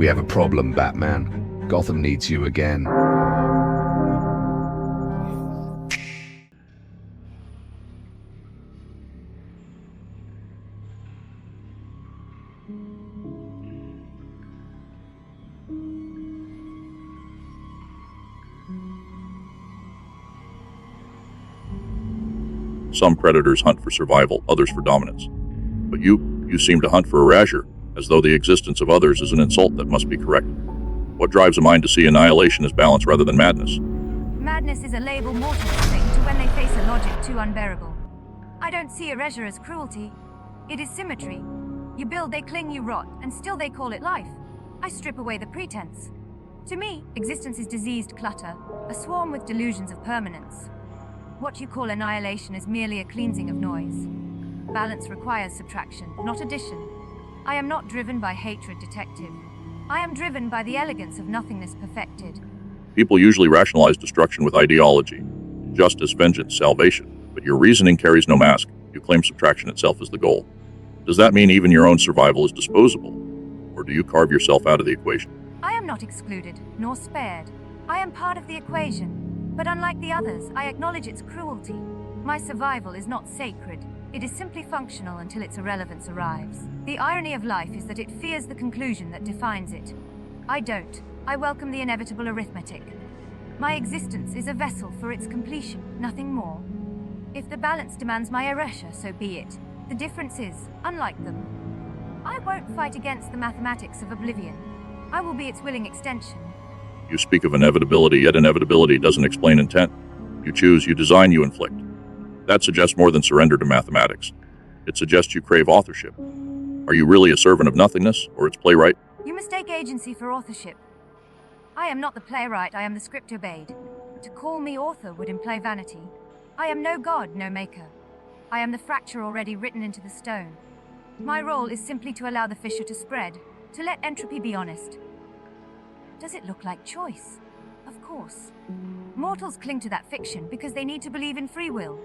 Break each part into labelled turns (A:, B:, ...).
A: We have a problem, Batman. Gotham needs you again.
B: Some predators hunt for survival, others for dominance. But you seem to hunt for erasure, as though the existence of others is an insult that must be corrected. What drives a mind to see annihilation as balance rather than madness?
C: Madness is a label mortals cling to when they face a logic too unbearable. I don't see erasure as cruelty. It is symmetry. You build, they cling, you rot, and still they call it life. I strip away the pretense. To me, existence is diseased clutter, a swarm with delusions of permanence. What you call annihilation is merely a cleansing of noise. Balance requires subtraction, not addition. I am not driven by hatred, detective. I am driven by the elegance of nothingness perfected.
B: People usually rationalize destruction with ideology, justice, vengeance, salvation, but your reasoning carries no mask. You claim subtraction itself is the goal. Does that mean even your own survival is disposable? Or do you carve yourself out of the equation?
C: I am not excluded, nor spared. I am part of the equation. But unlike the others, I acknowledge its cruelty. My survival is not sacred. It is simply functional until its irrelevance arrives. The irony of life is that it fears the conclusion that defines it. I don't. I welcome the inevitable arithmetic. My existence is a vessel for its completion, nothing more. If the balance demands my erasure, so be it. The difference is, unlike them, I won't fight against the mathematics of oblivion. I will be its willing extension.
B: You speak of inevitability, yet inevitability doesn't explain intent. You choose, you design, you inflict. That suggests more than surrender to mathematics. It suggests you crave authorship. Are you really a servant of nothingness, or its playwright?
C: You mistake agency for authorship. I am not the playwright, I am the script obeyed. To call me author would imply vanity. I am no god, no maker. I am the fracture already written into the stone. My role is simply to allow the fissure to spread, to let entropy be honest. Does it look like choice? Of course. Mortals cling to that fiction because they need to believe in free will.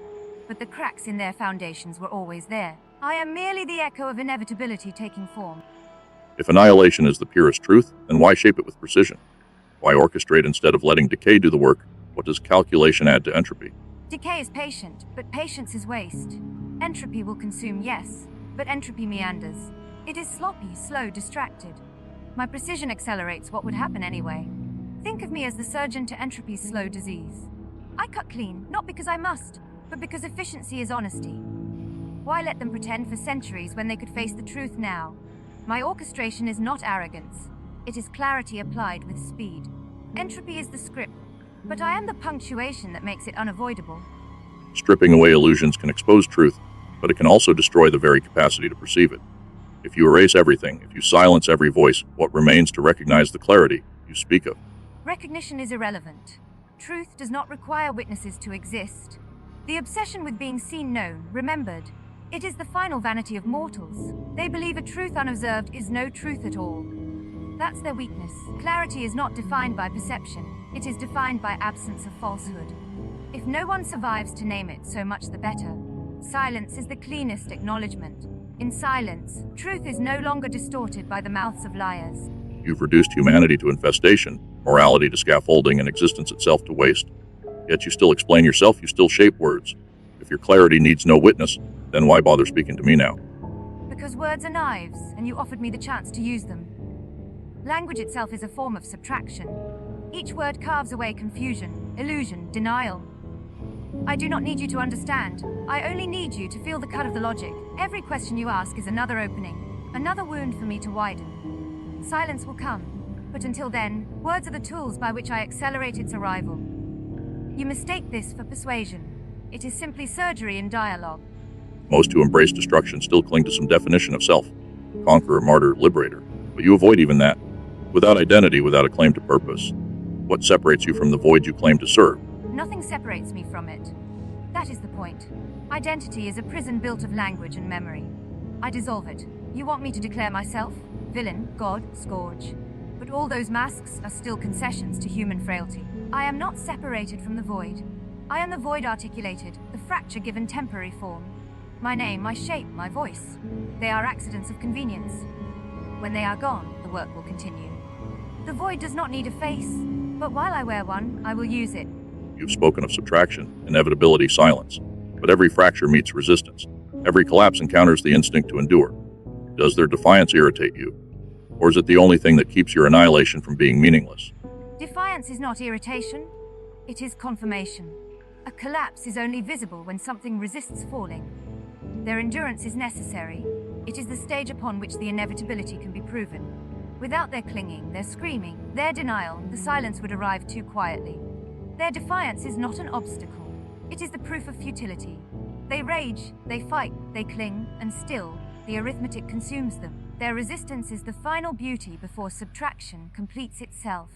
C: But the cracks in their foundations were always there. I am merely the echo of inevitability taking form.
B: If annihilation is the purest truth, then why shape it with precision? Why orchestrate instead of letting decay do the work? What does calculation add to entropy?
C: Decay is patient, but patience is waste. Entropy will consume, yes, but entropy meanders. It is sloppy, slow, distracted. My precision accelerates what would happen anyway. Think of me as the surgeon to entropy's slow disease. I cut clean, not because I must, but because efficiency is honesty. Why let them pretend for centuries when they could face the truth now? My orchestration is not arrogance. It is clarity applied with speed. Entropy is the script, but I am the punctuation that makes it unavoidable.
B: Stripping away illusions can expose truth, but it can also destroy the very capacity to perceive it. If you erase everything, if you silence every voice, what remains to recognize the clarity you speak of?
C: Recognition is irrelevant. Truth does not require witnesses to exist. The obsession with being seen, known, remembered. It is the final vanity of mortals. They believe a truth unobserved is no truth at all. That's their weakness. Clarity is not defined by perception. It is defined by absence of falsehood. If no one survives to name it, so much the better. Silence is the cleanest acknowledgement. In silence, truth is no longer distorted by the mouths of liars.
B: You've reduced humanity to infestation, morality to scaffolding, and existence itself to waste. Yet you still explain yourself, you still shape words. If your clarity needs no witness, then why bother speaking to me now?
C: Because words are knives, and you offered me the chance to use them. Language itself is a form of subtraction. Each word carves away confusion, illusion, denial. I do not need you to understand. I only need you to feel the cut of the logic. Every question you ask is another opening, another wound for me to widen. Silence will come, but until then, words are the tools by which I accelerate its arrival. You mistake this for persuasion. It is simply surgery in dialogue.
B: Most who embrace destruction still cling to some definition of self. Conqueror, martyr, liberator. But you avoid even that. Without identity, without a claim to purpose. What separates you from the void you claim to serve?
C: Nothing separates me from it. That is the point. Identity is a prison built of language and memory. I dissolve it. You want me to declare myself? Villain, god, scourge. But all those masks are still concessions to human frailty. I am not separated from the void. I am the void articulated, the fracture given temporary form. My name, my shape, my voice. They are accidents of convenience. When they are gone, the work will continue. The void does not need a face, but while I wear one, I will use it.
B: You've spoken of subtraction, inevitability, silence. But every fracture meets resistance. Every collapse encounters the instinct to endure. Does their defiance irritate you? Or is it the only thing that keeps your annihilation from being meaningless?
C: Defiance is not irritation, it is confirmation. A collapse is only visible when something resists falling. Their endurance is necessary. It is the stage upon which the inevitability can be proven. Without their clinging, their screaming, their denial, the silence would arrive too quietly. Their defiance is not an obstacle. It is the proof of futility. They rage, they fight, they cling, and still, the arithmetic consumes them. Their resistance is the final beauty before subtraction completes itself.